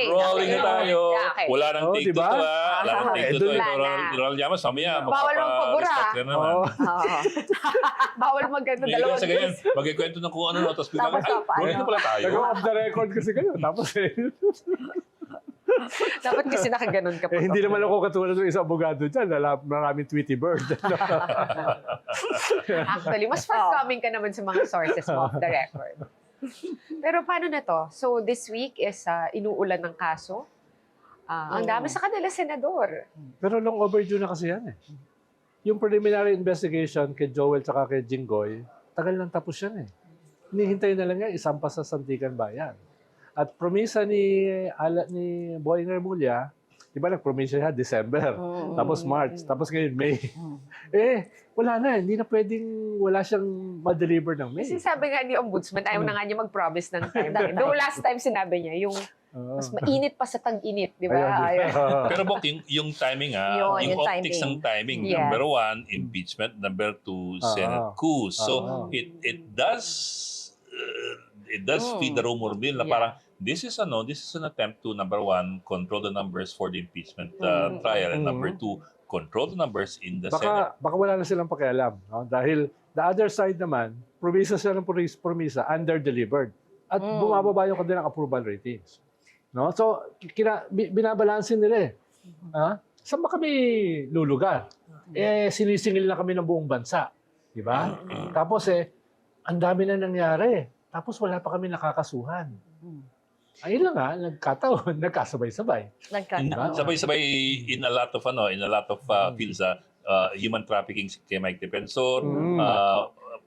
Okay. Rolling na tayo. Okay. Wala nang take diba? two Wala nang take two Wala Ito, na. Ronald Llamas, mamaya. Bawal magpabura. magpapa-respect ka naman. Oo. Bawal maganda Hindi dalawang kasi ganyan. Magkikwento ng kung ano, tapos biglang, Tapos ay, paano? rolling na pala tayo. Nag-off the record kasi kayo. Tapos Dapat kasi nakaganon ka pa. hindi naman ako katulad ng isang abogado dyan. Maraming Tweety Bird. Actually, mas forthcoming ka naman sa mga sources mo off the record. Pero paano na to? So this week is inuulan ng kaso. Ang dami sa kanila, senador. Pero long overdue na kasi yan eh. Yung preliminary investigation kay Joel tsaka kay Jinggoy, tagal lang tapos yan eh. Hinihintay na lang yan, isampa sa Santigan Bayan. At promisa ni Boying Remulla, di ba nag-promisa siya December, tapos March, tapos ngayon May. Wala na, hindi na pwedeng wala siyang ma-deliver ng May. Kasi sabi nga ni Ombudsman, ayaw na nga niya mag-promise ng time. Though last time sinabi niya, yung mas mainit pa sa tag-init, di ba? Pero Bok, yung timing yung optics ng timing. Yes. Number one, impeachment. Number two, Senate coup. So it does feed the rumor mill na parang this is an attempt to, number one, control the numbers for the impeachment trial, and number two, control the numbers in the Senate. Baka wala na silang pakialam. No? Dahil the other side naman, promisa sila ng promisa, under-delivered. At bumababa yung kanilang approval ratings. No? So, binabalansin nila eh. Saan ba kami lulugar? Sinisingil na kami ng buong bansa. Di ba? Tapos ang dami na nangyari. Tapos wala pa kami nakakasuhan. Ayun lang nagkataon, nagkasabay-sabay. Sabay-sabay in a lot of fields, human trafficking kay Mike Defensor,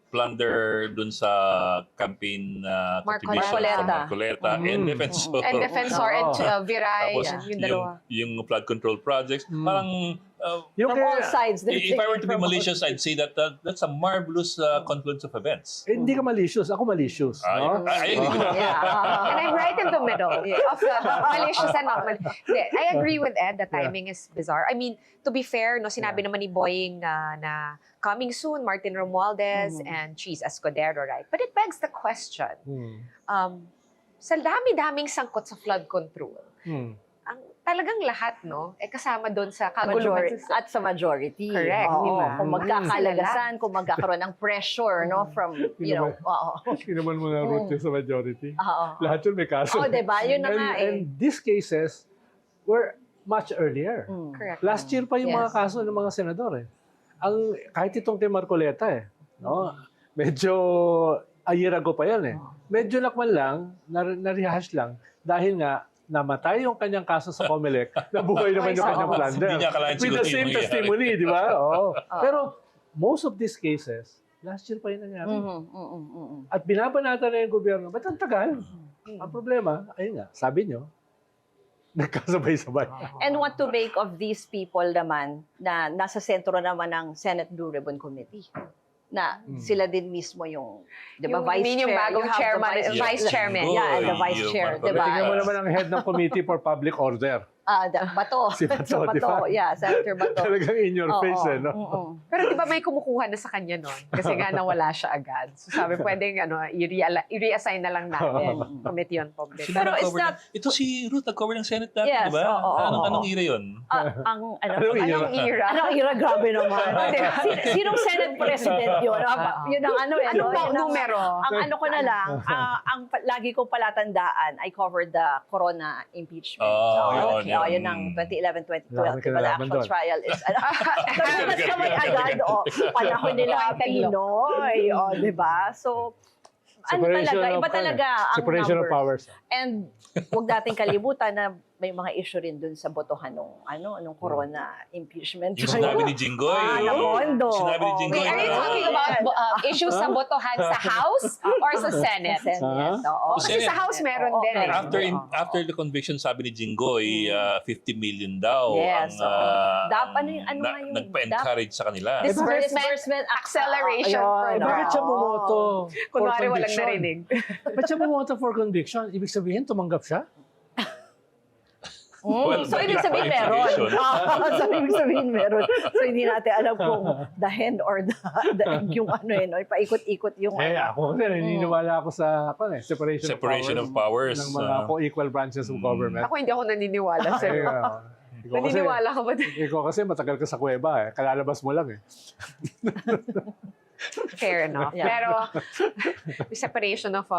plunder dun sa campaign contribution from Marcoleta, and Defensor. And Defensor and Viray, Tapos yung dalawa. yung flood control projects. Parang, From all sides. if I were to be malicious, I'd say that that's a marvelous confluence of events. Hindi ka malicious, ako malicious. No? I agree. And I'm right in the middle of the malicious and not malicious. I agree with Ed, the timing is bizarre. I mean, to be fair, sinabi naman ni Boying na coming soon, Martin Romualdez and Cheese Escudero, right? But it begs the question, sa dami-daming sangkot sa flood control, ang talagang lahat, kasama doon sa kaguluhan. At sa majority. Correct, di ba? Kung magkakalagasan, kung magkakaroon ng pressure, from, Kinaman mo na root sa majority. Lahat yun may kaso. Diba? Yun na nga And these cases were much earlier. Correct. Last year pa yung mga kaso ng mga senador eh. Kahit itong kay Marcoleta medyo a year ago pa yan eh. Medyo nakman lang, na-rehash lang, dahil nga namatay yung kanyang kaso sa Comelec, nabuhay naman yung kanyang plunder. Hindi niya akalain With siguro the same yung testimony, di ba? Pero most of these cases, last year pa yun nangyari. At binabanata na yung gobyerno, ba't ang tagal? Ang problema, ayun nga, sabi nyo, nagkasabay-sabay. And what to make of these people naman na nasa sentro naman ng Senate Blue Ribbon Committee? Na sila din mismo yung, di ba, vice chair. Yung bagong You have the chairman, vice chairman. Yeah, and the vice chair, di ba? Tingnan mo naman ang head ng Committee for Public Order. Bato. Si Bato, di ba? Yeah, Senator Bato. Talagang in your face no? Pero di ba may kumukuha na sa kanya nun? Kasi nga nawala siya agad. So sabi, pwedeng i-reassign na lang natin. Committee on Public. Pero is that... Ito si Ruth, nag-cover ng Senate dati, Yes, di ba? oo. Anong era yun? Anong era? Anong era? Grabe naman. Sinong Senate President yun? Yun ang Anong numero? Ang ko na lang, ang lagi ko palatandaan, I covered the Corona impeachment. Yun ang 2011-2012, diba, the actual trial is, mas naman agad, panahon nila Pinoy, diba? So, iba talaga ang separation of numbers. powers. And huwag nating kalimutan na may mga issue rin dun sa botohan nung Corona impeachment. Yung sinabi ni Jinggoy. Napondo. Sinabi ni Jinggoy. Wait, are you talking about issues sa botohan sa House or sa Senate? Kasi sa House meron din. After the conviction, sabi ni Jinggoy, 50 million daw Yes. ang nagpa-encourage sa kanila. Disbursement acceleration program. Bakit siya bumoto for Kunwari walang conviction? narinig. Ba't siya bumoto for conviction? Ibig sabihin, tumanggap siya? Well, So, ibig by sabihin meron. implication. So, ibig sabihin meron. So, hindi natin alam kung the hen or the egg yung ano no? Paikot-ikot yung Ako kasi naniniwala ako sa Separation of powers. ng mga co-equal branches of government. Ako hindi ako naniniwala sa Naniniwala ka ba? Ikaw kasi matagal ka sa kuweba kalalabas mo lang Fair enough. Yeah. Pero, separation of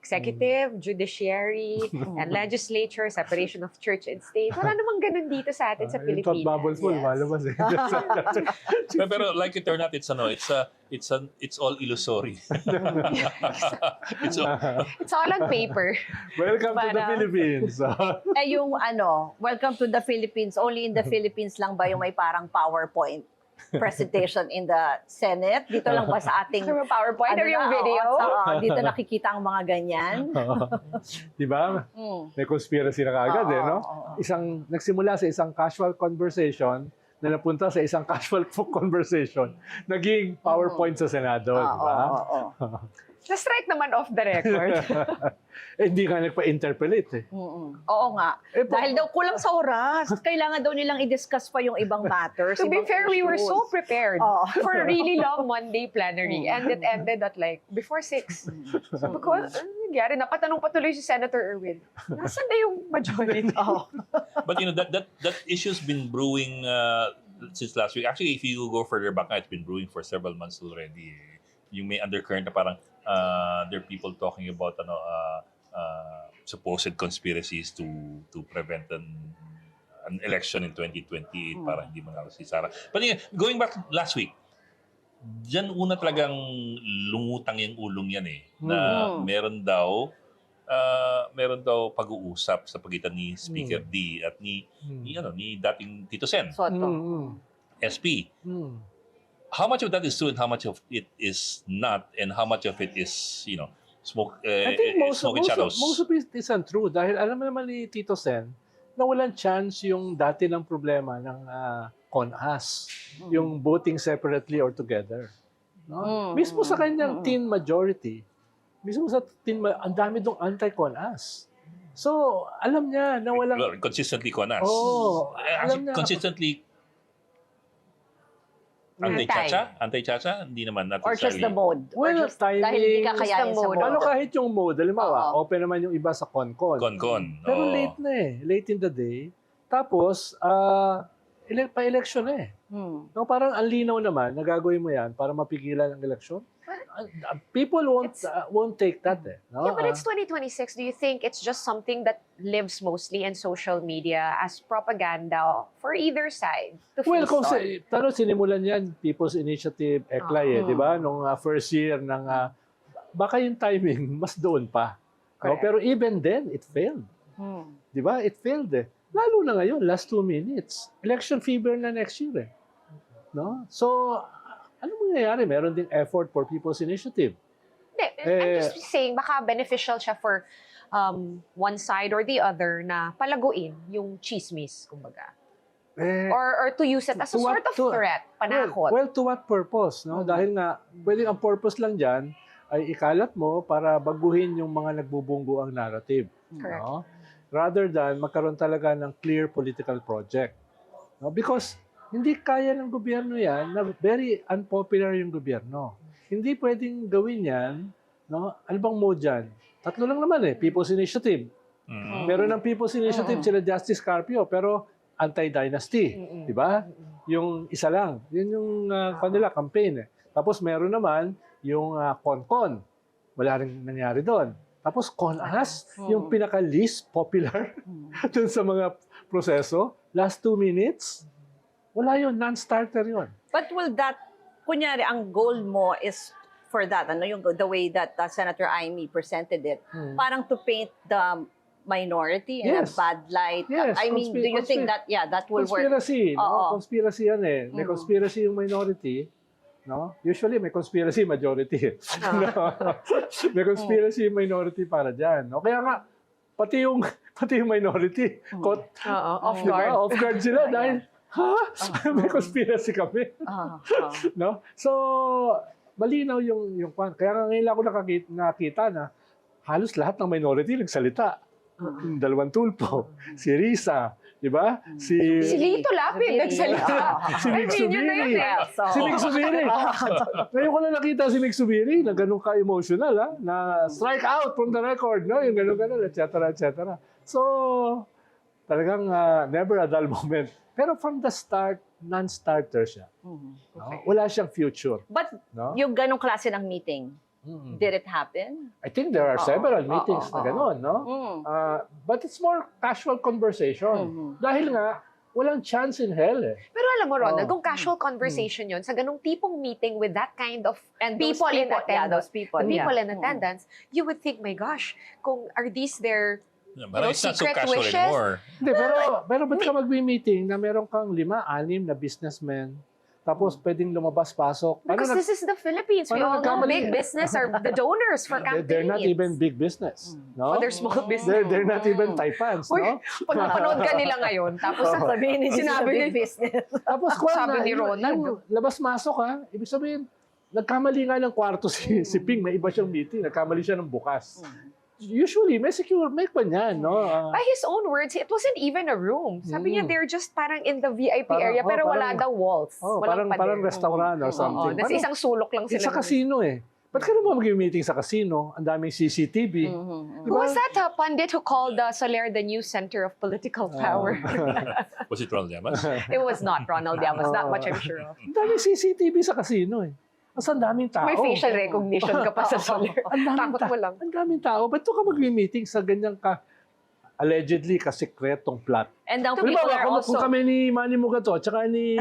executive, judiciary, and legislature, separation of church and state. Wala namang ganun dito sa atin sa Yung thought Pilipinas. bubbles mo, lumalabas Pero like it or not, it's all illusory. It's all on paper. Welcome to the Para- Philippines. yung welcome to the Philippines, only in the Philippines lang ba yung may parang PowerPoint presentation in the Senate? Dito lang ba sa ating Sa PowerPoint or yung video? Dito nakikita ang mga ganyan. Di ba? May conspiracy na kaagad no? Nagsimula sa isang casual conversation na napunta sa isang casual conversation, naging PowerPoint sa Senado, di ba? Na-strike naman off the record. Hindi ka nagpa-interpolate Oo nga. Dahil daw kulang sa oras. Kailangan daw nilang i-discuss pa yung ibang matters. To be ibang fair, we were issues. so prepared for a really long Monday plenary. And it ended at before 6. Sabi ko, ano nangyari? Napatanong pa tuloy si Senator Erwin. Nasaan na yung majority? But that issue's been brewing since last week. Actually, if you go further back, it's been brewing for several months already. Yung may undercurrent na parang there are people talking about supposed conspiracies to prevent an election in 2028 para hindi manalo si Sara. But going back last week, diyan una talagang lumutang yung ulong yan na meron daw pag-uusap sa pagitan ni Speaker D at ni dating Tito Sen, SP. How much of that is true and how much of it is not, and how much of it is, smoke, I think smoke and shadows? most of it is untrue dahil alam mo naman ni Tito Sen na walang chance yung dati ng problema ng CONAS, yung voting separately or together. No? Mismo sa kanyang teen majority, ang dami dong anti-CONAS. So, alam niya na walang... Well, consistently CONAS. alam niya. Consistently Anti-chacha? Hindi naman. Not Or just necessarily. the mode. Well, timing, dahil hindi ka kayanin sa mode. mode. Ano kahit yung mode, halimbawa, open naman yung iba sa CONCON. Con. Pero Oo. late na late in the day. Tapos, pa-election No, parang ang linaw naman, nagagawin mo yan para mapigilan ang eleksyon. People won't take that no? Yeah, but it's 2026. Do you think it's just something that lives mostly in social media as propaganda for either side to Well, feast on? sinimulan yan, People's Initiative, ECLAI, di ba? Nung first year ng, baka yung timing, mas doon pa. No? Correct. Pero even then, it failed. Di ba? It failed Lalo na ngayon, last 2 minutes. Election fever na next year No? So, ano mangyayari? Meron ding effort for People's Initiative. I'm just saying, baka beneficial siya for one side or the other na palaguin yung chismis, kumbaga. Or to use it as a sort of threat, panakot. Well, to what purpose? No? Dahil nga, pwedeng ang purpose lang dyan ay ikalat mo para baguhin yung mga nagbubunggo ang narrative. Correct. No? Rather than magkaroon talaga ng clear political project. No? Because hindi kaya ng gobyerno yan na very unpopular yung gobyerno. Hindi pwedeng gawin yan. No? Ano bang mode yan? 3 lang naman People's Initiative. Meron ng People's Initiative sila Justice Carpio, pero anti-dynasty. Di ba? Yung isa lang. Yun yung kanila campaign Tapos meron naman yung CONCON. Wala rin nangyari doon. Tapos CONAS, yung pinaka-least popular dun sa mga proseso. Last 2 minutes, wala yun. Non-starter yun. But will that, kunyari, ang goal mo is for that, the way that Senator Amy presented it, parang to paint the minority in a bad light. Yes. I mean, do you think that, that will work? Conspiracy. No? Oo. Conspiracy yan May conspiracy yung minority. No? Usually, may conspiracy majority. No? May conspiracy minority para dyan. No? Kaya nga, pati yung minority, Off diba? guard. Off guard sila dahil, may conspiracy kami. No? So, malinaw yung kwan. Kaya nga ngayon ako nakita na halos lahat ng minority nagsalita. dalawang tulpo, si Risa, di ba? Si Lito Lapid nagsalita. si Mick I mean, yun na yun Subiri. eh. Si Mick Subiri. Ngayon ko na nakita si Mick Subiri na ganun ka-emotional, na strike out from the record, no? Yung ganun, et cetera. So, talagang never a dull moment. Pero from the start, non-starter siya. No? Wala siyang future. But No? yung ganong klase ng meeting, Mm. did it happen? I think there are several meetings na gano'n, no? Mm. But it's more casual conversation. Dahil nga, walang chance in hell eh. Pero alam mo, Ronald, Oh. kung casual conversation yun, sa ganung tipong meeting with that kind of And those people in yeah, attendance, those people, the people yeah. in attendance, you would think, my gosh, kung are these their Parang it's not so secret casual wishes? anymore. Hindi, pero ba't ka magbi-meeting na meron kang 5-6 na businessmen, tapos pwedeng lumabas-pasok? Because this is the Philippines. We paano all know nagkamali? big business are the donors for campaigns. They're not even big business. No? Oh, they're small business. They're not even taipans, Uy, no? pag napanood ka nila ngayon, tapos Sabihin ni Sinabi big ni- business. Tapos kung Sabi ni Ronald. yung labas-masok ibig sabihin, nagkamali nga ng kwarto si Ping, may iba siyang meeting, nagkamali siya ng bukas. Usually, may kanyan, no? by his own words, it wasn't even a room. Sabi niya, they're just parang in the VIP Parang- area, pero wala parang- daw walls. Walang parang pader. restaurant or Oo, something. nasa isang sulok lang It's sila. sa casino eh. Ba't ka naman mag-meeting sa casino? Ang daming CCTV. Who was that pundit who called Soler the new center of political power? Was it Ronald Llamas? It was not Ronald Llamas, that much I'm sure of. Ang daming CCTV sa casino eh. Mas ang daming tao. May facial recognition ka pa sa Soler. Ang daming Takot mo lang. Ang daming tao. Ba't ka mag-meeting sa ganyang allegedly kasikretong plot? And now To be people Halimbawa, are kung also... kami ni Manny Mugato, tsaka ni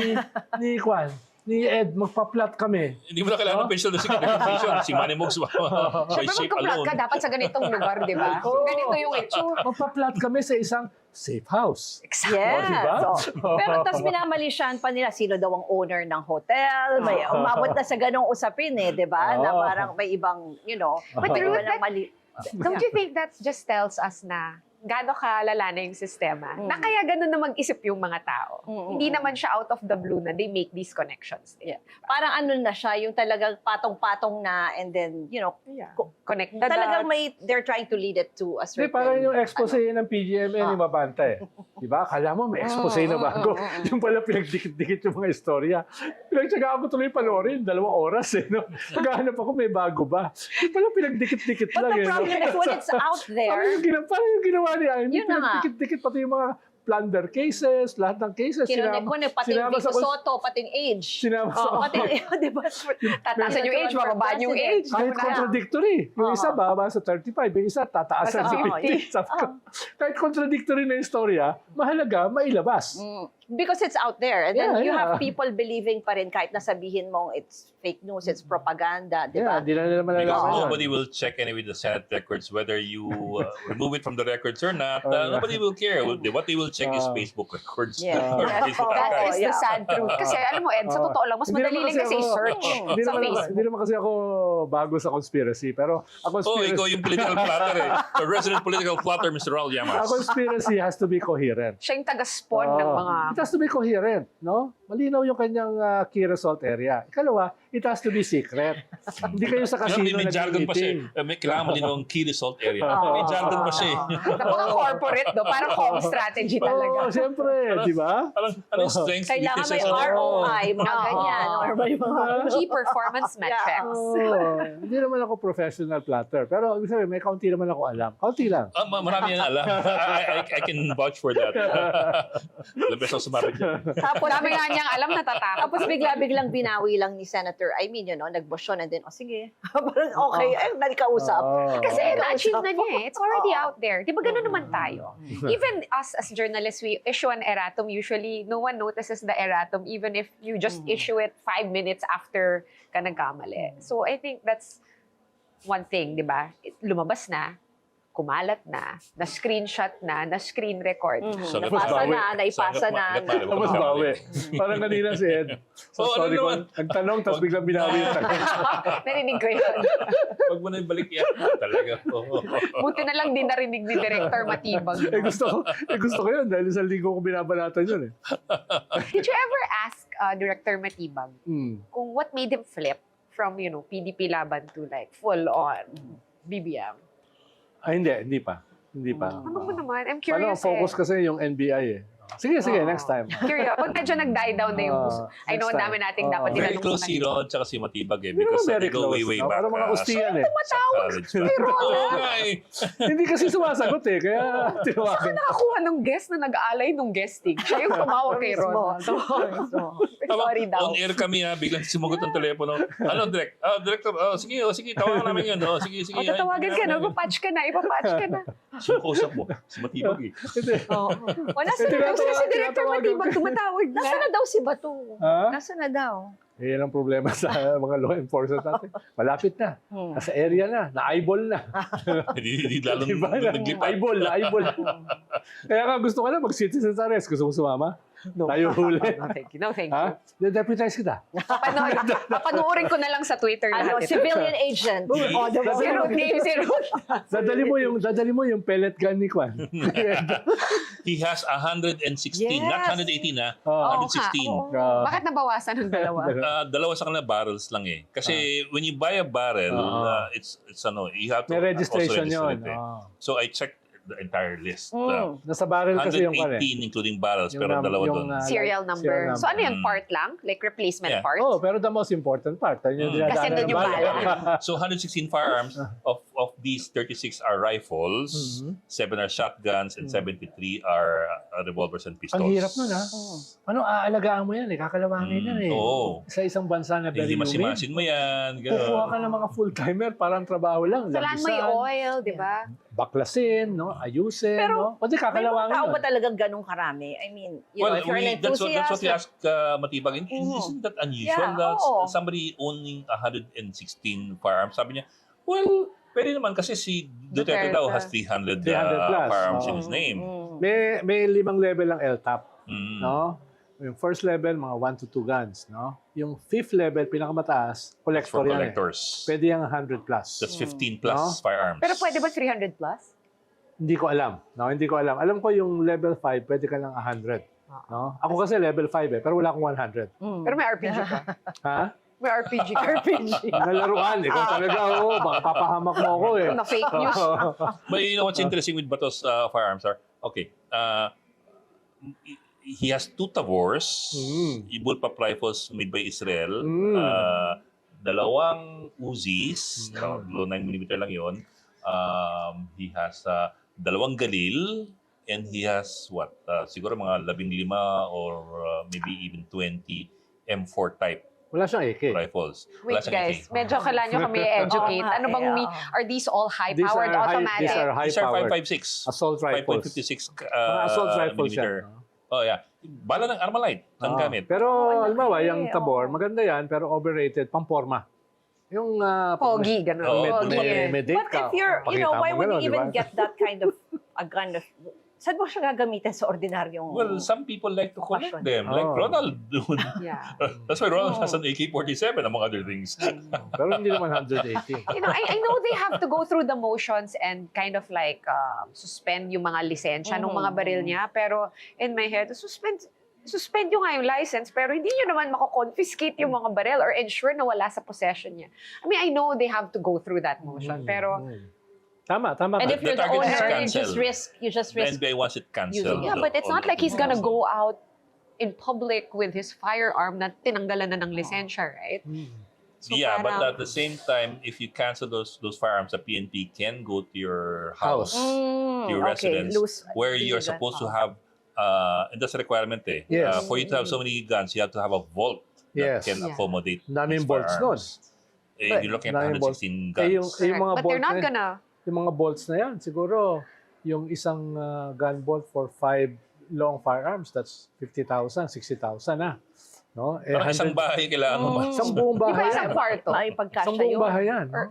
Ed, magpa-plot kami. Hindi mo na kailangan ng facial recognition. Si Manny Mogs, by Siyempre shape magka-plot alone. ka dapat sa ganitong lugar, di ba? Oo. Ganito yung itsura. Magpa-plot kami sa isang safe house. Yes. diba? So, pero tapos minamalisyan pa nila sino daw ang owner ng hotel. May umabot na sa ganong usapin eh, di ba? Na Oo. parang may ibang, But may Ruth, ibang mali. Don't you think that just tells us na gaano kalala na yung sistema? Na kaya ganun na mag-isip yung mga tao. Hindi naman siya out of the blue na they make these connections. Yeah. Parang ano na siya, yung talagang patong-patong na and then, Connect the talagang dots. they're trying to lead it to a Hindi, certain... parang yung expose ng PGMN ni Mabanta eh. Diba? Akala mo may expose na bago. Yung pala pinagdikit-dikit yung mga istorya. Pinagtsagaan ko tuloy panoorin, 2 oras eh. No? Naghahanap ako may bago ba. Yung pala pinagdikit-dikit But lang the eh. problem is when it's out there, Parang yung ginawa niya. Yun na nga. Pinagdikit-dikit pati yung mga plunder cases, lahat ng cases. kinunik mo na pati yung Vico Soto, pati yung age. Sinama sa Pati, di ba? Tatasan yung age, bababaan yung age. kahit contradictory. Yung isa bababa sa 35, yung isa tataasan sa Oo, 50. Sabi ko, kahit contradictory na yung storya, mahalaga, mailabas. Because it's out there. And then Yeah, you yeah. have people believing pa rin kahit nasabihin mong it's fake news, it's propaganda, di Yeah, ba? di na nila Because malalaman yun. nobody will check anyway the Senate records, whether you remove it from the records or not. Oh, Nobody will care. What they will check is Facebook records. Yeah. or Yeah. Facebook That archives. is the sad truth. Kasi alam mo, Ed, sa totoo lang, mas Hindi madali naman lang kasi ako- search Hindi sa naman, Facebook. hindi naman kasi ako bago sa conspiracy, pero a Oh, conspiracy, ikaw yung political plotter eh. The resident political plotter, Mr. Ronald a Llamas. conspiracy has to be coherent. Siya yung taga-spawn ng mga... It has to be coherent, no? Malinaw yung kanyang key result area. Ikalawa, it has to be secret. Hindi kayo sa casino May jargon pa siya. nag-meeting. May kailangan mo din ng key result area. May jargon pa siya. Napaka-corporate, no? Parang com strategy talaga. Oo, siyempre, di ba? Ano yung strengths, Kailangan may weaknesses, ROI, mga Oo. ganyan. Or may mga... Key performance metrics. Hindi naman ako professional plotter. Pero ibig sabihin, may kaunti naman ako alam. Kaunti lang. Marami yan alam. I can vouch for that. Labas ako sumabit dyan. Tapos, Dami nga niyang alam, natatakot. tapos bigla-biglang binawi lang ni Senator, nagbosyon and then, sige, parang okay, nalikausap. Oo. Kasi Oo. na-achieve na niya eh. It's already Oo. out there. Di ba ganun naman tayo? Even us as journalists, we issue an erratum. Usually, no one notices the erratum even if you just issue it 5 minutes after ka nagkamali. So, I think that's one thing, di ba? Lumabas na, kumalat na screenshot na screen record. So, Napasa bawi. na, naipasa na. Tapos bawi. Parang kanina si Ed. So, Oo, ano sorry ko. naman? Nagtanong, tapos biglang binawi yung tanong. Narinig ko yun. Pag mo na ibalik yan. Talaga. Oo. Buti na lang din narinig ni Director Matibag. Gusto ko yun dahil sa linggo ko binabanatan yun eh. Did you ever ask Director Matibag kung what made him flip from, PDP laban to like full-on BBM? Ay, hindi pa. Hindi pa. Ano mo naman? I'm Paano, curious focus kasi yung NBI eh. Sige, next time. Curious. Pag medyo nag-die down na yung puso. I know, ang Next time. dami nating dapat Very tinanong close sa si kanila. Ron tsaka si Matibag eh. Hindi Because naman very they go close. way no? back. Parang mga ustiyan eh. Tumatawag college. kay Ron. Oo nga eh. Hindi kasi sumasagot eh. Kaya Saan tinawagan. nakakuha ng guest na nag-aalay nung guesting? Siya yung tumawag kay Ron. Sorry daw. On air kami ha, biglang sumugot ang telepono. Ano, Direk? Director, sige, tawagan namin yun. Sige. O, tatawagan ka na, ipapatch ka na. Sino kausap mo? Si Matibag eh. O, nasa na daw si Director Matibag tumatawag na. Nasa na daw si Bato? Ha? Nasa na daw? Eh, yan ang problema sa mga law enforcement natin. Malapit na. Nasa area na. Na-eyeball na. Hindi lalong Diba? naglipat. Na-eyeball. Kaya nga gusto ko na mag-citizen's arrest. Gusto mo sumama? No. Tayo huli. No, thank you. Ha? Deputize kita. Papanoorin ko na lang sa Twitter Ano, lahat. civilian agent. Oh, Si Ruth, name si Ruth. Dadali mo yung pellet gun ni Kwan. He has 116, not 118 na, Oo. 116. Ah. Bakit nabawasan ng dalawa? Dalawa sa kanila barrels lang eh. Kasi when you buy a barrel, it's you have to May registration also register yun. it eh. So I checked the entire list. Nasa barrel kasi yung Kwan 118 including barrels, Yung pero nam- dalawa yung, doon. Serial number. So ano yun, part lang? Like replacement Yeah. part? Oh, pero the most important part. Yung dinadaanan Kasi doon ng yung bala. bala. So 116 firearms, of these 36 are rifles, 7 are shotguns, and 73 are revolvers and pistols. Ang hirap nun ha. Ano, aalagaan mo yan eh. Kakalawangin yan eh. Oo. Sa isang bansa na very Hindi humid. masimasin mo yan. Kukuha ka Gano'n. ng mga full-timer, parang trabaho lang. Kailangan may Lapisan, oil, di ba? baklasin, no? Ayusin, Pero no? Pwede May mga kakalawangin tao yun. ba talagang ganong karami? I mean, you know, if you're an that's what enthusiast, you ask Matibag. Isn't that unusual Yeah, that oo. somebody owning 116 firearms? Sabi niya, well, pwede naman kasi si Duterte daw has 300 plus. firearms in Oo. his name. May 5 level ang LTAP, Mm. no? Yung first level, mga 1 to 2 guns, no? Yung fifth level, pinakamataas, For collector yan eh. collectors. Pwede yung 100 plus. That's 15 plus No? firearms. Pero pwede ba 300 plus? Hindi ko alam. No, hindi ko alam. Alam ko yung level 5, pwede ka ng 100. No? Ako kasi level 5 eh, pero wala akong 100. Pero may RPG ka. Ha? May RPG ka. Nalaruan. Ikaw talaga, baka papahamak mo ako eh. Na fake news. But you know what's interesting with Bato's firearms are, okay, he has 2 Tavors, bullpup rifles made by Israel, 2 Uzis, low 9mm lang yun. He has 2 Galil, and he has what? Siguro mga 15 or maybe even 20 M4 type Wala siyang AK. rifles. Wait Wala siyang guys, AK. medyo kailangan nyo kami i-educate. Oo nga Ano bang eh, are these all These high-powered are automatic? These are These are high-powered 5.56. assault rifles. 5.56 Mga assault rifles millimeter. yan. no? Oh yeah. Bala ng Armalite ang gamit. Pero, halimbawa, laki. yung Tabor, maganda yan, pero overrated, pamporma. Yung... Pogi, gano'n. Oo, Pogi. may date But ka. if you're, you know, pakita why mo would gano'n, you di even ba? get that kind of a gun of, saan mo siya gagamitin sa ordinaryong... Well, some people like to collect Fashion. them. Like Oh. Ronald. Yeah. That's why Ronald has an AK-47 among other things. Pero hindi naman 180. You know, I know they have to go through the motions and kind of like suspend yung mga lisensya ng mga baril niya. Pero in my head, suspend nyo nga yung license, pero hindi nyo naman mako-confiscate yung mga baril or ensure na wala sa possession niya. I mean, I know they have to go through that motion, pero Tama ka. And if The you're the target is owner, cancelled. you just The risk. NBI wants it cancelled. yeah, but it's not like he's gonna go out in public with his firearm na tinanggalan na ng lisensya, right? So Yeah, but parang- at the same time, if you cancel those firearms, the PNP can go to your house, to your residence, where you're supposed to have, and that's a requirement eh. Yes. For you to have so many guns, you have to have a vault that Yes. can Yeah. accommodate Daming these bolts firearms. But You're looking at daming bolts. 116 Eh, yung guns. mga Correct. But they're bolt not na yan, gonna... yung mga bolts na yan, siguro, yung isang gun bolt for 5 long firearms, that's 50,000, 60,000 na. No? Eh, Parang isang bahay kailangan mo. Isang buong Di ba bahay isang yan. kwarto? Ay, pagkasya Isang buong yun. bahay yan. No?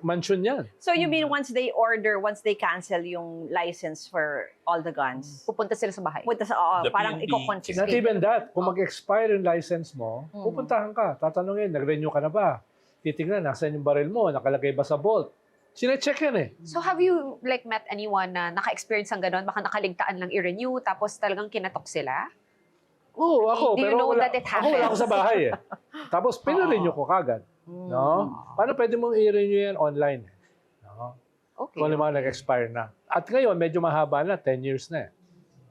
Mansion yan. So you mean once they cancel yung license for all the guns, Pupunta sila sa bahay. punta sa, The parang PNP i-confiscate. Not even that. Kung mag-expire yung license mo, pupuntahan ka, tatanungin, nag-renew ka na ba? Titignan, nasaan yung baril mo, nakalagay ba sa bolt? Sine-check yan eh. So have you like met anyone na naka-experience ng gano'n? Baka nakaligtaan lang i-renew tapos talagang kinatok sila? Oo, ako. Do you pero know wala, that it ako wala ako happens? sa bahay eh. Tapos pinarenew ko kagad. No? Paano pwede mong i-renew yan online? No? Okay. Kung ano mga nag-expire na. At ngayon, medyo mahaba na, 10 years na eh.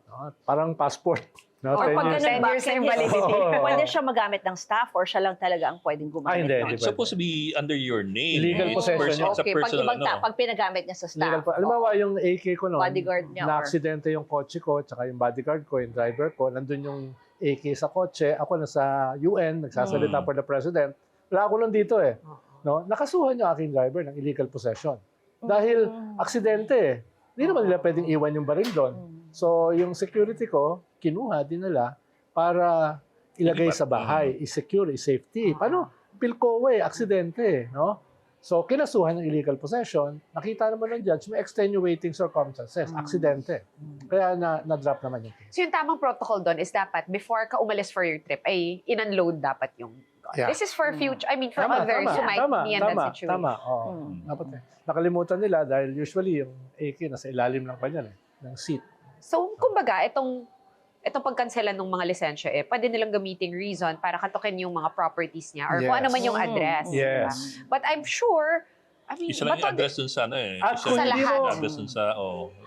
No? Parang passport. No? Or 10 pag years. 10 years na yung validity. Pwede siya magamit ng staff or siya lang talaga ang pwedeng gumamit. Hindi, nun? hindi It's supposed to be under your name. Illegal It's possession. It's a Okay, pag personal, ibang pag pinagamit niya sa Legal staff. po. Alam mo, yung AK ko noon, Bodyguard niya or- na-aksidente yung kotse ko, tsaka yung bodyguard ko, yung driver ko, nandun yung AK sa kotse, ako nasa UN, nagsasalita for the president. Wala ako nun dito eh. No? Nakasuhan yung aking driver ng illegal possession. Dahil aksidente eh. Hindi naman nila pwedeng iwan yung baril doon. So yung security ko, kinuha, dinala para ilagay sa bahay, i-secure, i-safety. Paano? Pilkowe, aksidente, no? So, kinasuhan ng illegal possession, nakita naman ng judge, may extenuating circumstances, aksidente. Kaya na-drop naman yung case. So yung tamang protocol doon is dapat before ka umalis for your trip ay in-unload dapat yung gun. Yeah. This is for future, I mean for others who might be in that situation. Tama. Dapat eh. Nakalimutan nila dahil usually yung AK nasa ilalim lang pa yan ng seat. So kumbaga, itong pagkansela ng mga lisensya pwede nilang gamiting reason para katukin yung mga properties niya or kung Yes. ano man yung address. Yes. Diba? But I'm sure, I mean, Isa lang yung bato- address dun sa ano eh. At Isa kung lang hindi yung mo- address dun sa,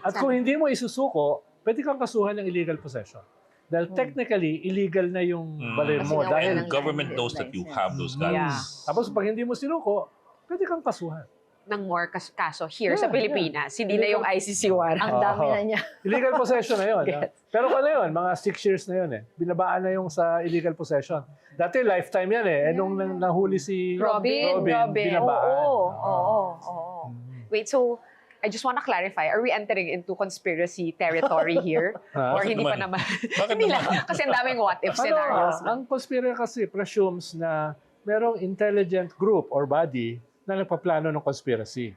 At kung hindi mo isusuko, pwede kang kasuhan ng illegal possession. Dahil technically, illegal na yung baril mo. Kasi Dahil, And government knows that you have those guns. Yeah. tapos pag hindi mo sinuko, pwede kang kasuhan. ng more kaso here sa Yeah, Pilipinas. Hindi na yung ICC warrant. Ang dami na niya. Illegal possession na yun. Yes. Pero ano yun, mga 6 years na yun eh. Binabaan na yung sa illegal possession. Dati lifetime yan eh. Nung nahuli si Robin. binabaan. Oo. Wait, so I just want to clarify, are we entering into conspiracy territory here? Ah. Or Bakit hindi pa naman? naman? Bakit Hindi naman? lang. Kasi ang daming what if scenarios. Ang conspiracy kasi presumes na merong intelligent group or body na nagpaplano ng conspiracy.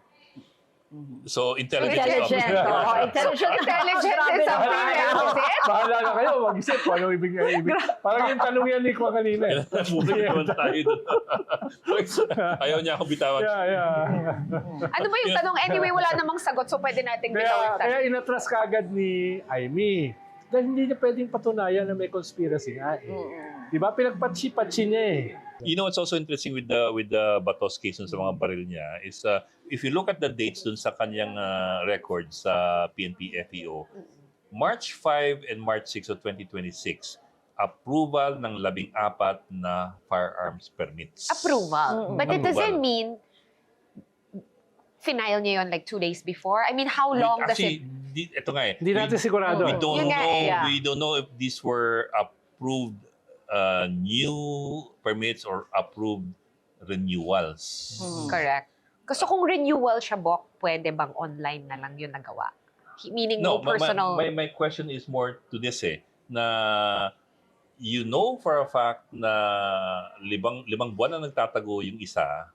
So, intelligence Intelligent. officer. Oo, intelligent. Intelligence is a prerequisite. Bahala na kayo, mag-isip kung ano ibig. Parang yung tanong yan ni Kwa kanina eh. Nabuhay naman tayo doon. Ayaw niya akong bitawan. Yeah. Ano ba yung tanong? Anyway, wala namang sagot, so pwede nating bitawin Kaya inatras ka agad ni Aimee. Dahil hindi niya pwedeng patunayan na may conspiracy nga eh. Di ba? Pinagpatsi-patsi niya eh. You know what's also interesting with the Batos case dun sa mga baril niya is if you look at the dates dun sa kanyang records sa PNP FEO, March 5 and March 6 of 2026, approval ng 14 na firearms permits. approval. But it doesn't mean final niya yun like 2 days before. I mean, how long does it... Ito nga eh. Hindi natin sigurado. We don't Yun nga, know. yeah. We don't know if these were approved new permits or approved renewals. Correct. Kasi kung renewal siya, Bok, pwede bang online na lang yun nagawa? Meaning no personal... My question is more to this na you know for a fact na limang buwan na nagtatago yung isa,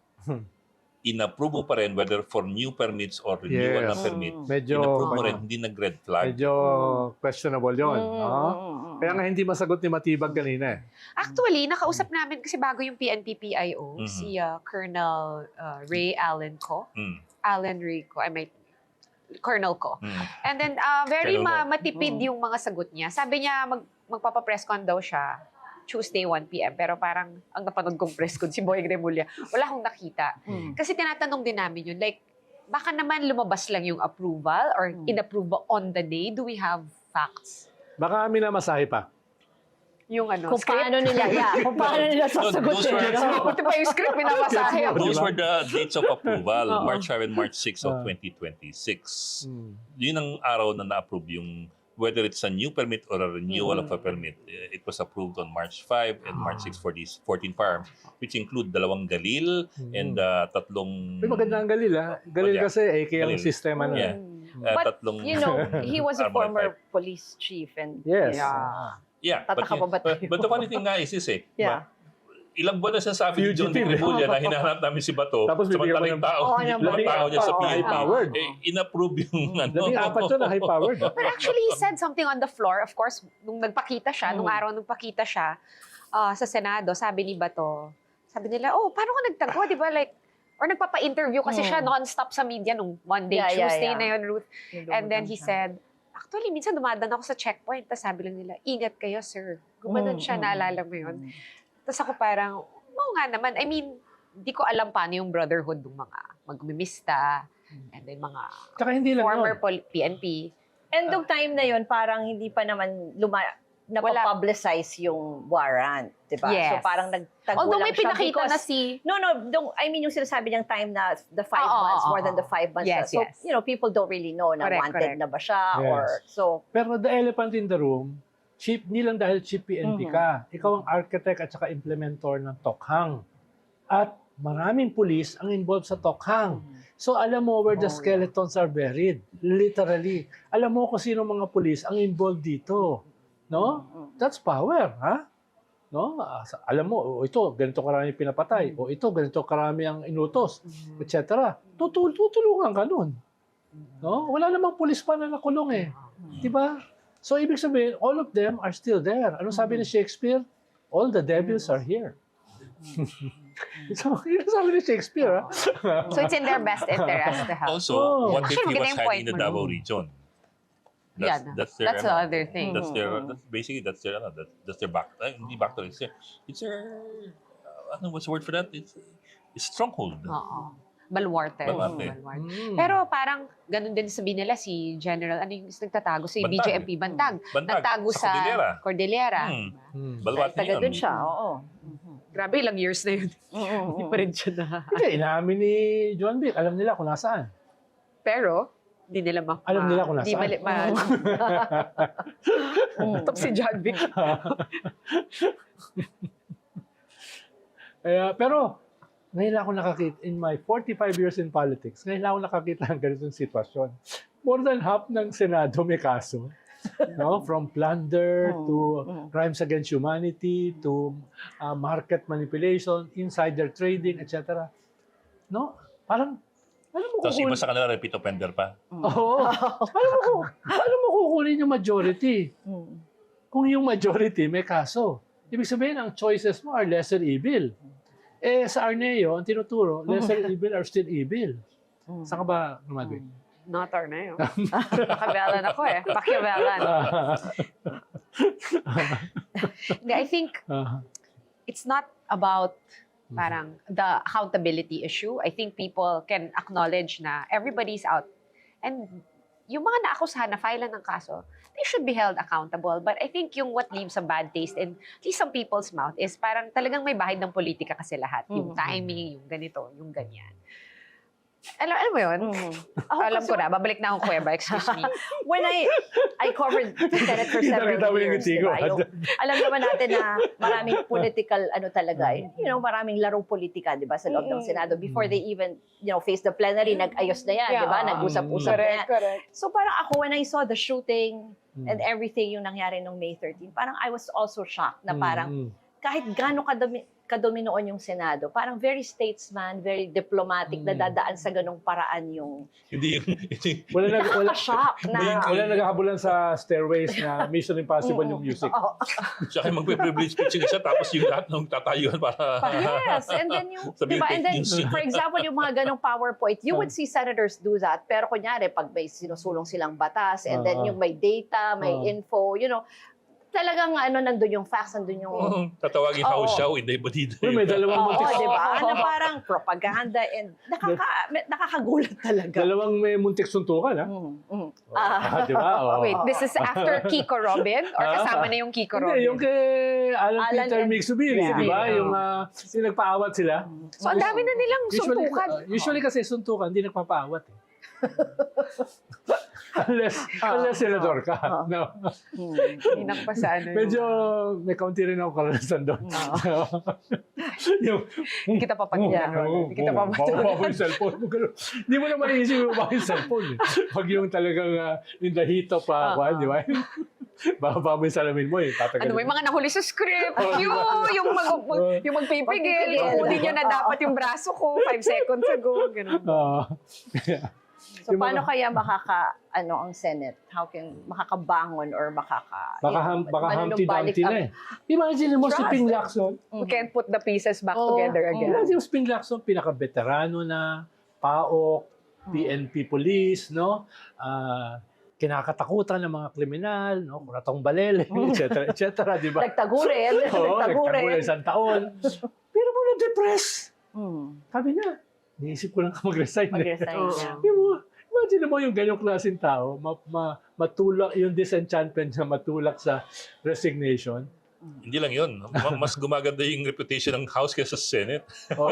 inapprove mo pa rin whether for new permits or renewal Yes. ng permit. Medyo, Inapprove mo rin, hindi nag-red flag. medyo questionable yun. No? Kaya nga hindi masagot ni Matibag kanina eh. Actually, nakausap namin kasi bago yung PNP-PIO, Mhm. si Colonel Ray Allen ko. Mm. Allen Ray ko, Colonel ko. Mm. And then, very Colonel mo. matipid yung mga sagot niya. Sabi niya, magpapapress con daw siya Tuesday, 1 p.m. Pero parang, ang napanood kong press con, si Boyeng Remulla, wala akong nakita. Kasi tinatanong din namin yun, like, baka naman lumabas lang yung approval or inapprove ba on the day? Do we have facts? Baka kami na masahe pa. Yung Kung paano nila sasagutin. Buti pa yung script, minamasahe. Those were the dates of approval, March 5 and March 6 of 2026. Yun ang araw na na-approve yung whether it's a new permit or a renewal of a permit. It was approved on March 5 and March 6 for these 14 firearms, which include 2 galil and 3... May maganda ang Galil ha. Galil Yeah. kasi AK ang Galil. sistema na. Yeah. But, 3 you know, he was a armored former type. police chief and Yes. Yeah, Tataka pa ba tayo? but the funny thing nga is Yeah. ilang buwan na sinasabi ni John Dick Fugitive. Remulla na hinahanap namin si Bato, Tapos bibigyan samantala mo yung ng- tao, Oo, yung naman. tao niya sa Oo, PNP. high-powered. In-approve yung ano. 14 na high-powered. But actually, he said something on the floor. Of course, nung nagpakita siya, nung araw nung pakita siya sa Senado, sabi ni Bato, sabi nila, oh, paano ka nagtago? Di ba, like, or nagpapa-interview kasi siya non-stop sa media nung Monday, Tuesday na yun, Ruth. And then he said, actually, minsan dumadaan ako sa checkpoint. Tapos sabi lang nila, ingat kayo, sir. Gumanon siya, naalala mo yun. Tapos ako parang, oo nga naman. I mean, di ko alam paano yung brotherhood ng mga magmimista. and then mga Tsaka hindi lang former yun. PNP. And nung time na yun, parang hindi pa naman napapublicize yung warrant, di ba? Yes. So parang nagtago Although lang may siya pinakita because, na si... No, I mean yung sinasabi niyang time na the 5 Oo, months, oo, more than the oo. 5 months. Yes, So, yes. people don't really know na Correct, wanted correct. na ba siya Yes. or so. Pero the elephant in the room, chief, hindi lang dahil chief PNP ka. Ikaw ang architect at saka implementor ng Tokhang. At maraming pulis ang involved sa Tokhang. So alam mo where the skeletons are buried. Literally. Alam mo kung sino mga pulis ang involved dito. No? That's power, ha? No? Alam mo, ito, ganito karami pinapatay. O ito, ganito karami ang inutos, etc. Tutulungan ka nun. No? Wala namang pulis pa na nakulong eh. Di ba? So, ibig sabihin, all of them are still there. Ano sabi ni Shakespeare? All the devils are here. So, yun ang sabi ni Shakespeare. Ha? So it's in their best interest to help. Also, Oh. what if he Actually, was maganda yung hiding in the point mo, Davao no? region? Yeah, That's their, that's the other thing. That's their, that's their back, hindi back door, it's their, what's the word for that? It's stronghold. Oo. Baluarte. Baluarte. Pero parang ganun din sabihin nila si General, ano yung nagtatago? Si Bantag. BJMP Bantag. Bantag, Nagtago sa sa Cordillera. Cordillera. Baluarte Taga yan. dun siya, oo. Grabe, ilang years na yun. Hindi pa rin siya na. Hindi, inamin ni John Vic. Alam nila kung nasaan. Pero, hindi nila Alam nila kung nasaan. Top si John Vic. Pero, ngayon lang ako nakakita, in my 45 years in politics, ngayon lang ako nakakita ng ganitong sitwasyon. More than half ng Senado may kaso. No? From plunder to crimes against humanity to market manipulation, insider trading, etc. No? Parang, alam mo Tapos iba sa kanila, repeat offender pa. Oo. Alam mo kukunin yung majority. Kung yung majority may kaso. Ibig sabihin, ang choices mo are lesser evil. Eh, sa Arneo, ang tinuturo, lesser evil are still evil. Saan ka ba lumagay? Not Arneo. Machiavellian ako eh. Machiavellian. I think it's not about parang the accountability issue. I think people can acknowledge na everybody's out. And yung mga naakusahan na filean ng kaso, they should be held accountable. But I think yung what leaves a bad taste in at least some people's mouth is parang talagang may bahid ng politika kasi lahat. Yung timing, yung ganito, yung ganyan. Alam mo yun? Alam ko na, babalik na akong kuweba, excuse me. When I covered the Senate for several Kita mo yung years, ngiti ko. diba? Alam naman natin na maraming political, talaga, maraming larong politika, di ba, sa loob ng Senado. Before they even, face the plenary, nag-ayos na yan, di ba? Nag-usap-usap na yan. Correct. So parang ako, when I saw the shooting and everything yung nangyari nung May 13, parang I was also shocked na parang kahit gaano kadumi noon yung Senado, parang very statesman, very diplomatic, na dadaan sa ganong paraan yung... Hindi Wala shock na... Wala naghahabulan sa stairways na Mission Impossible yung music. Siya kayo magpe-privilege speech siya, tapos yung lahat ng tatayuan para... Yes, and then yung, Sabi diba, yung and then, fake news. for example, yung mga ganong PowerPoint, you would see senators do that, pero kunyari, pag may sinusulong silang batas, and then yung may data, may info, talagang nandun yung facts, nandun yung... Tatawagin house show, hindi ba dito? May dalawang muntik. di ba? Na parang propaganda and nakakagulat talaga. Dalawang may muntik suntukan, ha? Di ba? Oh. Wait, this is after Kiko Robin? Or kasama na yung Kiko Robin? Hindi, yung kay Alan Peter and- Mixubiri, Yeah. di ba? Yeah. Yung nagpaawat sila. So, ang dami na nilang suntukan. Usually kasi suntukan, hindi nagpapaawat. Eh. unless senador ka. No. Hindi nakapasa ano Medyo may kaunti rin ako karanasan doon. yung, Hindi kita papagyan. Hindi kita papagyan. Baba yung cellphone mo. Hindi mo naman iisip yung baba yung cellphone. Eh. Pag yung talagang in the heat of, di ba? Baba mo yung salamin mo eh. Ano, may mga nahuli sa script. Yung magpipigil. Kunin nyo na dapat yung braso ko 5 seconds ago. Ganun. So, paano kaya ang Senate? How can makakabangon or Baka Humpty Dumpty na eh. Imagine mo si Ping Lacson. We can't put the pieces back together again. Imagine mo si Ping Lacson, pinaka-veterano na, PAOK, PNP police, no? Kinakatakutan ng mga kriminal, no? Kuratong balele, etc., di ba? Nagtagurin. Oo, nagtagurin isang taon. Pero mo na-depress. Sabi niya, Niisip ko lang mag-resign. Mag-resign Oo. siya. Imagine mo yung ganyong klaseng tao, matulak, yung disenchantment niya matulak sa resignation. Hindi lang yun. Mas gumaganda yung reputation ng House kaysa sa Senate. Oh,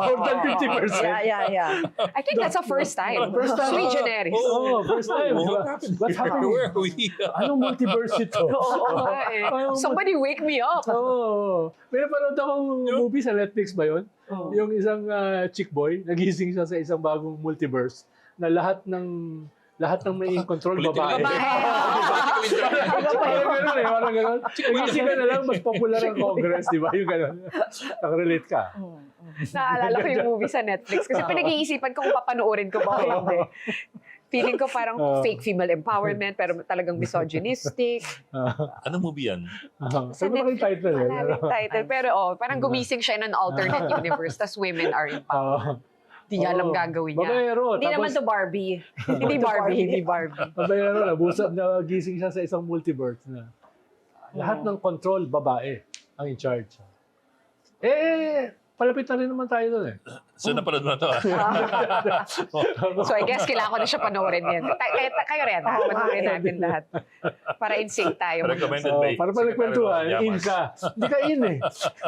more than 50%. Yeah. I think that's a first time. First time. Sui generis. Oh, first time. Oh, What's happening? Where are we? Anong multiverse ito? Oo nga eh. Somebody wake me up. Oo. May napanood akong movie sa Netflix ba yun? Oh. Yung isang chick boy, nagising siya sa isang bagong multiverse na lahat ng may in control babae. Parang gano'n. Nagising ka na lang, mas popular ang Congress, di ba? Yung gano'n. Nakarelate ka. Naalala ko yung movie sa Netflix kasi pinag-iisipan ko kung papanoorin ko ba o hindi. Feeling ko parang fake female empowerment pero talagang misogynistic. Anong movie yan? Sabi ko yung title eh. Wala rin title. Pero parang gumising siya in an alternate universe tas women are empowered. Hindi niya alam gagawin niya. Babayero. Hindi naman to Barbie. Hindi Barbie. Babayero, nagising siya sa isang multiverse na lahat ng control, babae ang in charge. Palapit na rin naman tayo doon eh. So, napanood mo na to. So I guess kailangan ko na siya panoorin yan. Kayo rin, panoorin natin lahat. Para in sync tayo. Recommended by Para pagkwentuhan, in ka. Hindi ka in eh.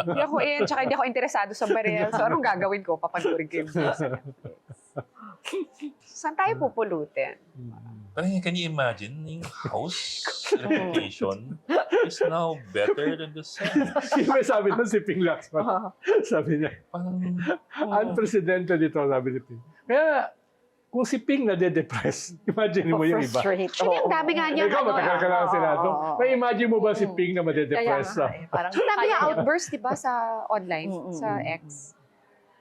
Hindi ako in, tsaka hindi ako interesado sa baril. So anong gagawin ko? Papanoorin ko yung movie sa Netflix. Saan tayo pupulutin? Parang can you imagine yung House reputation is now better than the Senate? Yung may sabi nun si Ping Lacson. Sabi niya, Parang, unprecedented ito, sabi ni Ping. Kaya, kung si Ping nade-depress, imagine mo yung iba. Frustrate. Actually, ang dami nga niya. Ikaw, matagal ka lang sa Senado. May imagine mo ba si Ping na Kaya made-depress? nga eh, parang Ang dami nga kaya- outburst, di ba, sa online, Mm, mm, sa mm. X.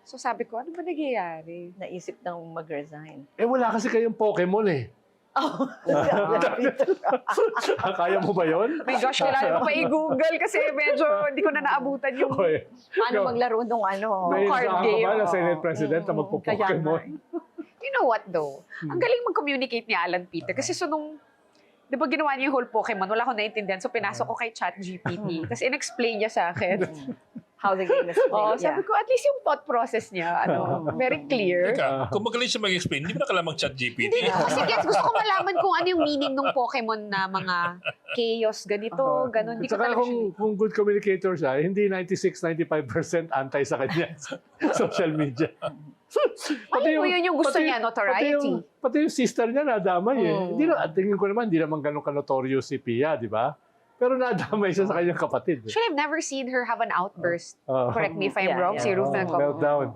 So sabi ko, ano ba nangyayari? naisip ng mag-resign. Wala kasi kayong Pokemon eh. Oh. Kaya mo ba yun? My gosh, kailangan ko pa i-google kasi medyo hindi ko na naabutan yung Oy, Paano maglaro nung ano? may card saan ka game. ba na Senate President na Kaya magpo-Pokemon? You know what though? Ang galing mag-communicate ni Alan Peter. Kasi so nung, di ba ginawa niya yung whole Pokemon, wala akong naintindihan. So pinasok ko kay ChatGPT. Tapos in-explain niya sa akin. How the game is played. Oh, sabi ko, at least yung thought process niya, very clear. teka, kung magaling siya mag-explain, hindi mo na kailangan mag-chat GPT. Hindi, kasi gusto ko malaman kung ano yung meaning ng Pokemon na mga chaos, ganito, ganun. Hindi ko Saka talaga siya. kung good communicator siya, hindi 96-95% anti sa kanya sa social media. Ay, mo yun yung gusto niya, notoriety. Pati yung sister niya nadamay eh. Hindi na, tingin ko naman, hindi naman ganun ka-notorious si Pia, di ba? Pero nadamay siya sa kanyang kapatid. Eh. Actually, I've never seen her have an outburst. Correct me if I'm Yeah, wrong. yeah. Si Ruth na Meltdown.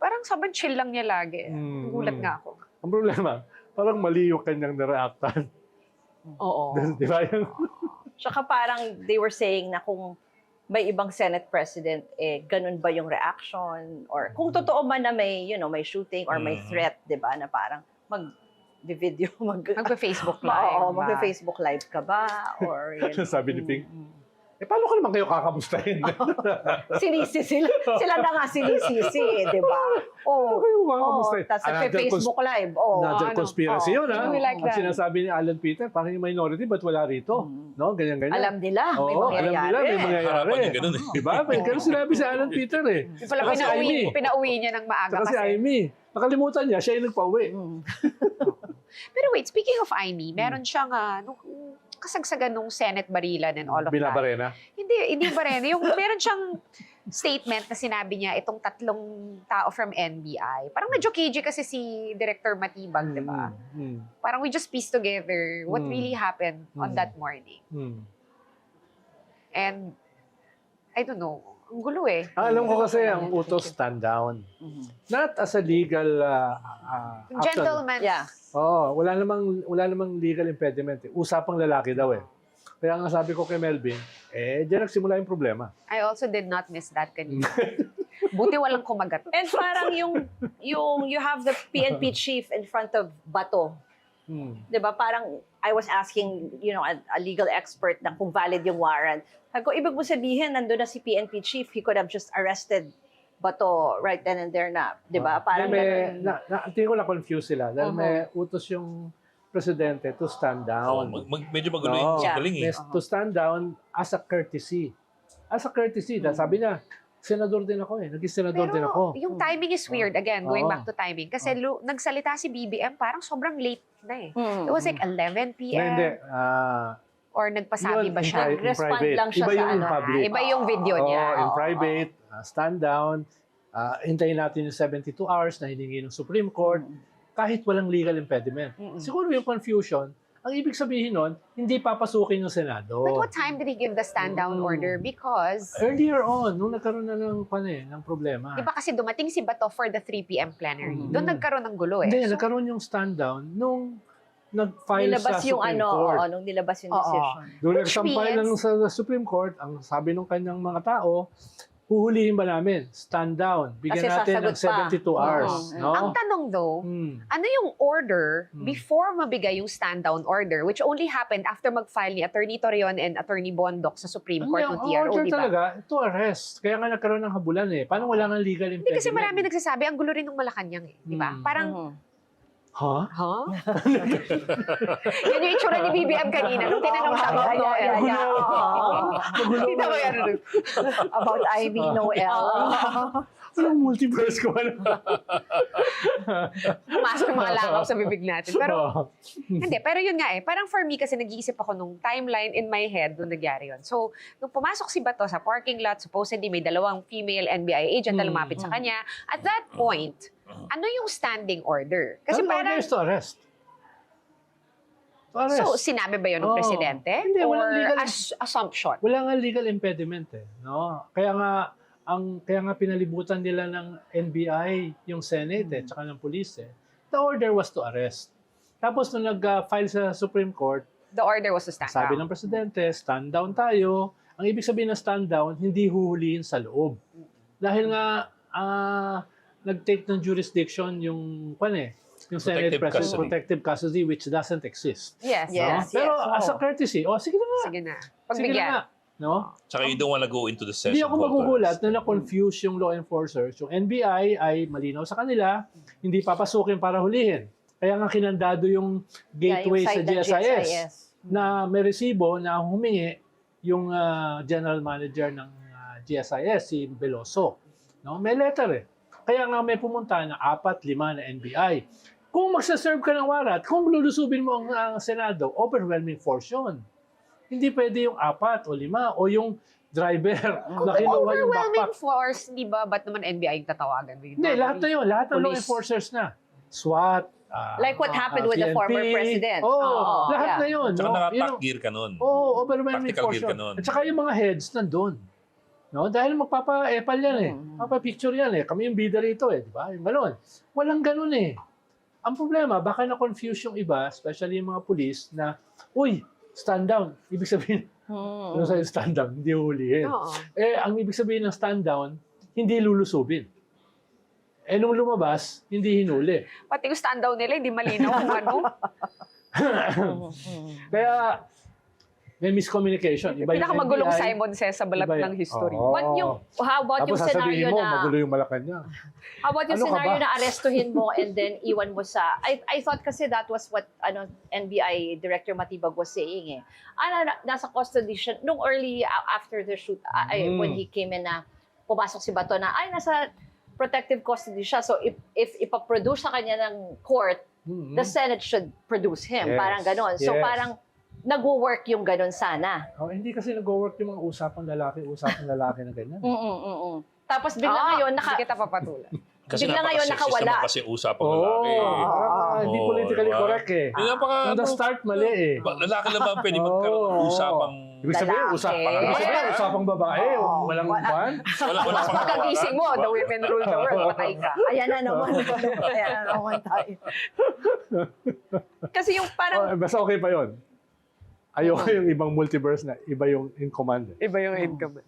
parang sobrang chill lang niya lagi. Gulat nga ako. Ang problema, parang mali yung kanyang nareactan. Oo. Di ba yung... Tsaka parang they were saying na kung may ibang Senate President, ganun ba yung reaction? Or kung totoo man na may, may shooting or may threat, di ba, na parang mag-video, Magpa-Facebook live. Oo, ba? magpa-Facebook live ka ba? Or, Sabi ni Ping, paano ka naman kayo kakamustahin? Sinisi sila. Sila na nga sinisisi, di ba? Paano kayo kakamustahin? Tapos nagpa-Facebook live. Another conspiracy yun, ha? We like Ang that. sinasabi ni Alan Peter, parang yung minority, ba't wala rito? No, ganyan-ganyan. Alam nila, may Oo, alam nila, may mangyayari. Harapan yung ganun eh. Diba? May ganun sinabi si Alan Peter eh. Yung pala Saka si Amy. pinauwi niya ng maaga Saka si kasi. Amy. Nakalimutan niya, siya yung nagpa-uwi. Pero wait, speaking of Amy, meron siyang nung kasagsagan nung Senate barilan and all of that. Binabarena. Hindi ba rin? Yung meron siyang statement na sinabi niya itong tatlong tao from NBI. Parang medyo KG kasi si Director Matibag, di ba? Parang we just pieced together what really happened on that morning. And I don't know, ang gulo eh. Alam ko kasi ang utos stand down. Not as a legal action. Gentlemen. Yeah. Wala namang legal impediment. Usapang lalaki daw eh. Kaya nga sabi ko kay Melvin, diyan nagsimula yung problema. I also did not miss that kanina. Buti walang kumagat. And parang yung you have the PNP chief in front of Bato. 'Di ba? Parang I was asking, a legal expert na kung valid yung warrant. Sabi ko, ibig mo sabihin, nandun na si PNP chief, he could have just arrested Bato right then and there na. 'Di ba? Parang tingin ko na-confuse sila dahil may utos yung presidente to stand down. Medyo magulo yung Yeah. galing eh. To stand down as a courtesy. As a courtesy. Dahil sabi niya, senador din ako eh. Naging senador din ako. Yung timing is weird. Again, going Oo. back to timing. Kasi nagsalita si BBM, parang sobrang late na eh. Mm. It was like 11 p.m. Hindi. Or nagpasabi Yun, ba siya? in Nag-respond private. lang siya Iba sa yung in ano. public. Iba yung video niya. Oo, in Oo. private, stand down, hintayin natin yung 72 hours na hiningi ng Supreme Court kahit walang legal impediment. Siguro yung confusion, ang ibig sabihin nun, hindi papasukin yung Senado. But what time did he give the stand-down order? Because, Earlier on, nung nagkaroon na ng problema. di ba kasi dumating si Bato for the 3 p.m. plenary. Doon nagkaroon ng gulo eh. Hindi, So, nagkaroon yung stand down nung nag-file Nilabas sa yung Supreme ano, Court. nung nilabas yung Oo. decision. Doon Which nagsampay means- lang sa Supreme Court, ang sabi ng kanyang mga tao, huhulihin ba namin? Stand down. Bigyan Kasi natin ng sasagot pa. 72 hours. Oo. No? ang tanong though, ano yung order before mabigay yung stand-down order, which only happened after mag-file ni Attorney Torreon and Attorney Bondoc sa Supreme Court ng Ang TRO, order di ba? talaga, to arrest. Kaya nga nagkaroon ng habulan eh. Paano wala nga legal impediment? Hindi kasi marami nagsasabi, ang gulo rin ng Malacanang eh. Di ba? Parang, Ha? huh? Yan yung itsura ni BBM kanina nung tinanong siya about Noel. Kita mo yan? About Ivy Noel. Anong multiverse ko? Pumasok yung mga langaw sa bibig natin. Pero, hindi. Pero yun nga eh. Parang for me kasi nag-iisip ako nung timeline in my head nung nangyari yun. So, nung pumasok si Bato sa parking lot, supposedly may dalawang female NBI agent na lumapit sa kanya. At that point, ano yung standing order? Kasi Ang parang, order is to arrest. To arrest. so sinabi ba yun ng Oo. presidente? Hindi, walang Or legal- assumption? Wala nga legal impediment eh, no? Kaya nga pinalibutan nila ng NBI yung Senate eh, tsaka ng police eh. The order was to arrest. Tapos nung nag-file sa Supreme Court, The order was to stand sabi down. ng presidente, stand down tayo. Ang ibig sabihin ng stand down, hindi huhulihin sa loob. Dahil nga nag-take ng jurisdiction yung yung Senate Protective President custody. Protective Custody which doesn't exist. Yes. No? Yes, Pero yes. as a courtesy, sige na nga. Sige na. Sige na Pagbigyan. nga. No? Tsaka you don't wanna go into the session. Hindi ako vote magugulat arrest. na na-confuse yung law enforcers. Yung NBI ay malinaw sa kanila, hindi papasukin para hulihin. Kaya nga kinandado yung gateway sa GSIS na may resibo na humingi yung general manager ng GSIS, si Veloso. No? May letter eh. Kaya nga may pumunta na 4-5 na NBI. Kung magsaserve ka ng warat, kung lulusubin mo ang Senado, overwhelming force yun. Hindi pwede yung 4 o 5 o yung driver Kung na kinuha yung overwhelming backpack. force, di ba, ba't naman NBI yung tatawagan? Hindi, lahat na yun. Lahat ng law Police. enforcers na. SWAT, Like what happened with the PNP. former president. Oo, lahat yeah. na yun. Tsaka No? naka-pack gear ka nun. Oo, overwhelming Practical force gear ka yun. nun. At saka yung mga heads nandun. No? Dahil magpapa-epal yan eh. Magpapa-picture yan eh. Kami yung bida rito eh. Di ba? Yung gano'n. Walang gano'n eh. Ang problema, baka na-confuse yung iba, especially yung mga police, na, uy, stand down. Ibig sabihin, ano sa'yo stand down? Hindi hulihin. Oo. Ang ibig sabihin ng stand down, hindi lulusubin. Nung lumabas, hindi hinuli. Pati yung stand down nila, hindi malinaw kung ano. Kaya, may miscommunication. Iba yung Pinakamagulong NBI, Simon Says sa balat iba ng history. Oo. How about Tapos yung sasabihin scenario mo, na magulo yung Malacanang. How about yung Ano ka scenario ba? na arestuhin mo and then iwan mo sa I thought kasi that was what NBI Director Matibag was saying eh. Nasa custody siya nung early after the shoot when he came in na pumasok si Bato na nasa protective custody siya. So if ipaproduce sa kanya ng court, the Senate should produce him. Yes. Parang ganon. So Yes. parang nagwo-work yung ganon sana. Hindi kasi nag-work yung mga usapang lalaki na ganyan. Tapos bigla ngayon Hindi kita papatulan. Kasi bigla ngayon napaka-sexist nakawala. naman kasi usapang lalaki. Hindi Oo, politically diba? correct eh. Yung napaka, From the start, mali eh. Lalaki lang ba ang pwede magkaroon ng Oo. usapang... Ibig sabihin, Lalaki. usapang babae, walang upan. Wala pang Pagkagising mo, the women rule the world, patay ka. Ayan na naman. Ayan na naman tayo. Kasi yung parang Basta okay pa yun. Ayoko yung ibang multiverse na iba yung in command. Iba yung income.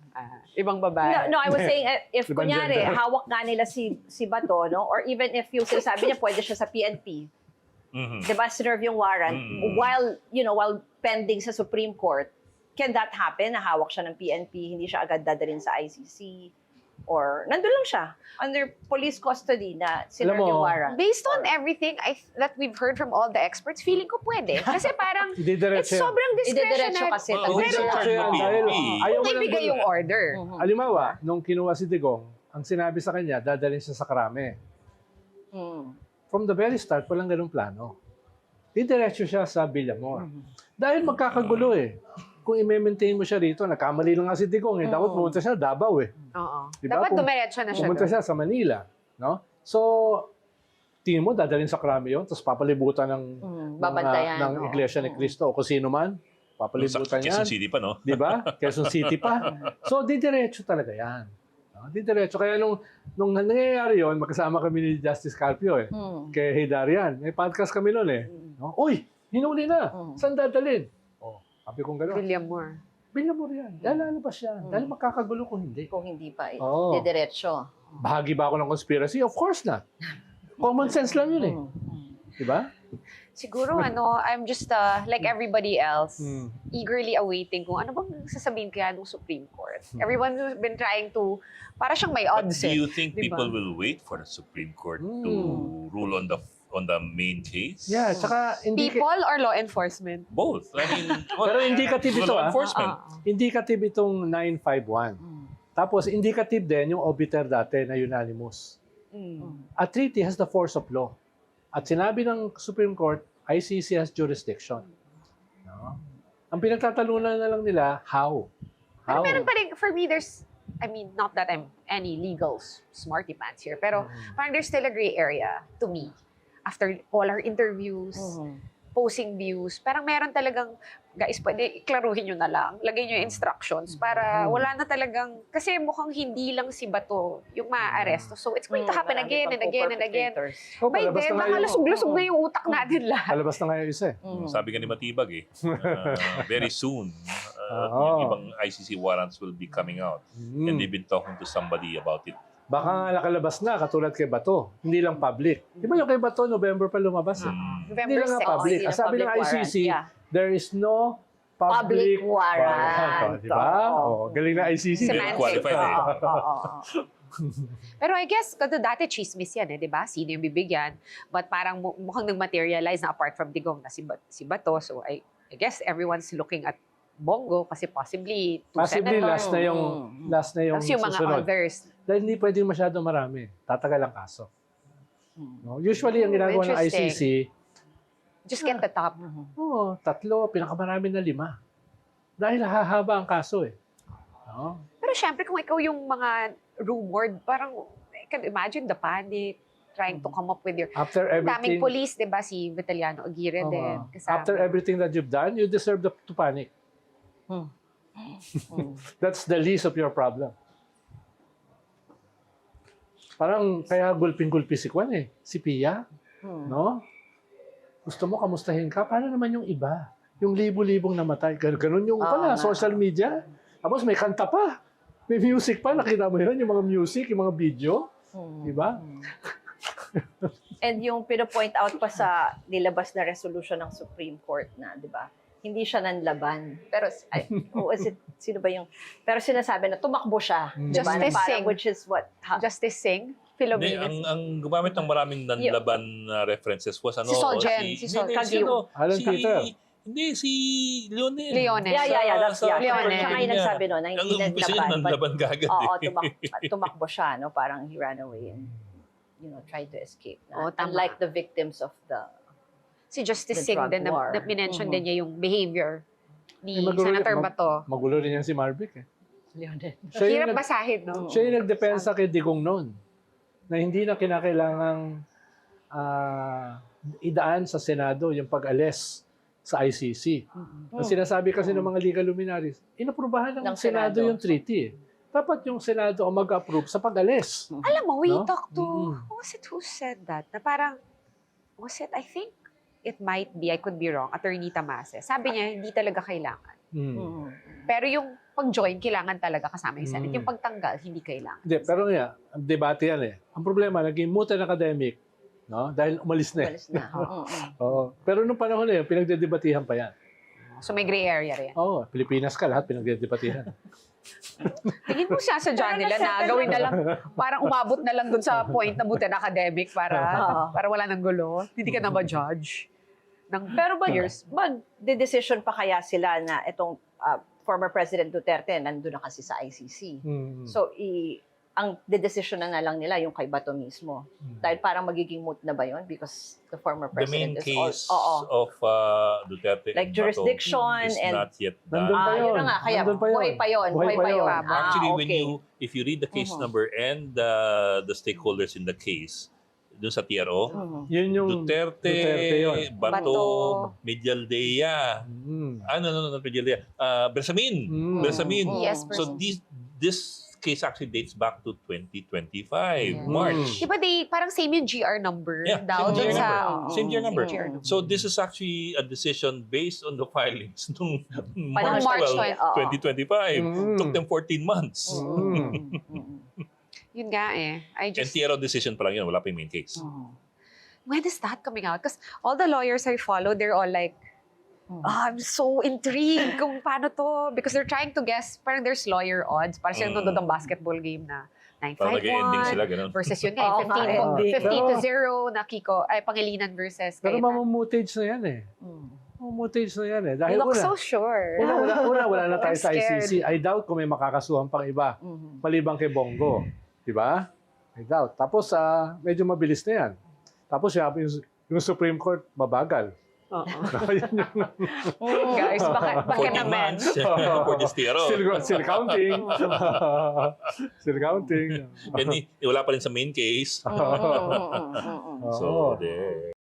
Ibang babae. No, I was saying, if Ibang kunyari, gender. hawak nga nila si Bato, no? Or even if yung sinasabi niya, pwede siya sa PNP, diba, serve yung warrant, while pending sa Supreme Court, can that happen? Na hawak siya ng PNP, hindi siya agad dadalhin sa ICC? Or nandun lang siya under police custody na Alam mo, sinerge yung warrant. Based on everything that we've heard from all the experts, feeling ko pwede. Kasi parang Hindi it's diretso. sobrang Idediretso discretionary. kasi. Oo, Hindi Pero- diretso yan. PNP. Dahil ayaw mo Kung ng ibigay gulo. yung order. Mhm. Halimbawa, nung kinuha si Digong, ang sinabi sa kanya, dadalhin siya sa Krame. Mm. From the very start, walang ganung plano. Didiretso siya sa Villamor. Dahil magkakagulo eh. Kung i-maintain mo siya rito, nagkamali lang nga si Digong eh. Dapat pumunta siya Davao eh. Oo. Diba? Dapat dumiretso na siya Pumunta doon. siya sa Manila. No? So, tingin mo, dadalhin sa Krame yun, tapos papalibutan ng, Babantayan. ng Iglesia ni Cristo o kung sino man. Papalibutan yan. Quezon City pa, no? Di ba? Quezon City pa. So, didiretso talaga yan. No? Didiretso. Kaya nung nangyayari yun, magkasama kami ni Justice Carpio eh. Kay Hidarian. May podcast kami noon eh. No? Uy, hinuli na. Saan dadalhin? Oh, sabi kong gano'n. William Moore. Villamor yan. Dahil lalabas yan. Dahil makakagulo kung hindi. Kung hindi pa, Oo. didiretso. Bahagi ba ako ng conspiracy? Of course not. Common sense lang yun eh. Di ba? Siguro I'm just like everybody else, Hmm. eagerly awaiting kung ano bang sasabihin kaya ng Supreme Court. Everyone's been trying to, para siyang may But odds do you think Diba? people will wait for the Supreme Court to rule on the main case? Yeah, tsaka hindi People or law enforcement? Both. I mean, Pero indicative ito, law ah. enforcement. indicative itong 951. Tapos indicative din yung obiter dati na unanimous. A treaty has the force of law. At sinabi ng Supreme Court, ICC has jurisdiction. No? Ang pinagtatalunan na lang nila, how? Pero How? meron pa rin, for me, not that I'm any legal smarty pants here, pero parang there's still a gray area to me. After all our interviews, posing views, parang meron talagang, guys, pwede iklaruhin nyo na lang. Lagay nyo yung instructions para wala na talagang, kasi mukhang hindi lang si Bato yung maaaresto. So it's going to happen again and again and again. Oh, By palabas then, na nga yung- nakalusog-lusog na yung utak natin lahat. Palabas na nga yung isa eh. Sabi nga ni Matibag very soon, Oo. yung ibang ICC warrants will be coming out. And they've been talking to somebody about it. Baka nga nakalabas na, katulad kay Bato. Hindi lang public. Di ba yung kay Bato, November pa lumabas eh. Hindi November lang nga 6. public. hindi Ang lang sabi ng public warrant. ICC, Yeah. there is no public Public warrant. Oh, di ba? Oh, galing na ICC. Hindi Semantics. qualified eh. Pero I guess, kasi dati chismis yan di ba? Sino yung bibigyan? But parang mukhang nag-materialize na apart from Digong na si Bato. So I guess everyone's looking at Bongo kasi possibly two Possibly senators. last na yung Tapos yung mga susunod. others. Dahil hindi pwedeng masyado marami. Tatagal ang kaso. No? Usually, ang ginagawa ng Interesting. ICC, Just get the top. 3, pinakamarami na 5. Dahil hahaba ang kaso eh. No? Pero syempre kung ikaw yung mga rumored, parang I can imagine the panic, trying to come up with your... After Daming everything, police, di ba? Si Vitaliano Aguirre Oo. din. Kasama. after everything that you've done, you deserve to panic. That's the least of your problem. Parang kaya gulping-gulpi si Kwan eh. Si Pia. No? Gusto mo kamustahin ka? Paano naman yung iba? Yung libo-libong namatay. Ganun yung social media. Tapos may kanta pa. May music pa. Nakita mo yun? Yung mga music, yung mga video. Di ba? And yung pino-point out pa sa nilabas na resolution ng Supreme Court na, di ba? Hindi siya nanlaban. Pero, sino ba yung... Pero sinasabi na tumakbo siya. Di ba? Na Justice parang, Singh. which is what... Justice Singh, Hindi, Philomena. ang gumamit ng maraming nanlaban na references was ano? Si Solgen, si Sol- Caguio. Alan Peter. Hindi, si Leonel. Leones. Yeah. That's, Sa- Leones. Siya nga yung nagsabi no, na hindi Ang umpisa niya, nanlaban. nanlaban kagad Oo, eh. tumakbo siya, no? Parang he ran away and, tried to escape. Oo, tama. Unlike the victims of the... Si Justice The Singh drug din, war. na minention din niya yung behavior ni magulo- Senator Bato. Magulo rin yan si Marvic eh. Leonel. Hirap basahin, no? Siya yung nagdepensa kay Digong noon na hindi na kinakailangang idaan sa Senado yung pag-alis sa ICC. Ang sinasabi kasi ng mga legal luminaries, inaprubahan ng Ng Senado Senado. yung treaty. Dapat yung Senado ang mag-approve sa pag-alis. Alam mo, we No? talked to, who was it who said that? Na parang, I think it might be, I could be wrong, Attorney Tamase. Sabi niya, hindi talaga kailangan. Pero yung pag-join, kailangan talaga kasama yung Senate. Yung pagtanggal, hindi kailangan. Hindi, pero nga, ang debate yan eh. Ang problema, naging moot and academic, no? Dahil umalis na eh. Walis na. Oo. Pero nung panahon na yun, pinagdedebatihan pa yan. So may gray area rin. Oo, Pilipinas ka, lahat pinagdedebatihan. Tingin mo siya sa John nila na gawin na lang, parang umabot na lang dun sa point na buti na academic para wala nang gulo. Hindi ka na ma-judge. Pero years. mag-decision pa kaya sila na itong former President Duterte nandun na kasi sa ICC. So, ang decision na lang nila yung kay Bato mismo. Dahil parang magiging moot na ba yun? Because the former The main president is case all... of Duterte Like and Bato jurisdiction is and... not yet Nandun done. pa yun. Yun na nga. Kaya Nandun pa yun. buhay pa yun. Buhay pa yun. Actually, okay. if you read the case number and the stakeholders in the case, dun sa TRO, Yun yung Duterte, yun. Bato, Bato. Medialdea, not Medialdea, Bersamin. Bersamin. Yes, So this case actually dates back to 2025, March. Di ba parang same yung GR number Yeah, daw same dun GR sa... number. Same GR number. GR number. So this is actually a decision based on the filings nung March March 12, 12, 2025. Took them 14 months. Yun nga eh. And TRO decision pa lang yun, wala pa yung main case. When is that coming out? Because all the lawyers I follow, they're all like, I'm so intrigued kung paano to. Because they're trying to guess, parang there's lawyer odds. Parang silang nanonood ng basketball game na Parang nag-ending sila, 9-5-1 ganun. versus yun nga, Oo nga, ending. 50-0 na Kiko, ay Pangilinan versus Pero Cayetano. mamumutage na yan eh. Mamumutage na yan eh. Dahil You look una, so sure. wala na tayo I'm sa scared. ICC. I doubt kung may makakasuhan pang iba. Maliban kay Bongo. Di ba? I doubt. Tapos, medyo mabilis na yan. Tapos, yung Supreme Court, mabagal. Guys, baka 14 naman. months for this TRO. Still counting. Still counting. And wala pa rin sa main case. Oo. So, there.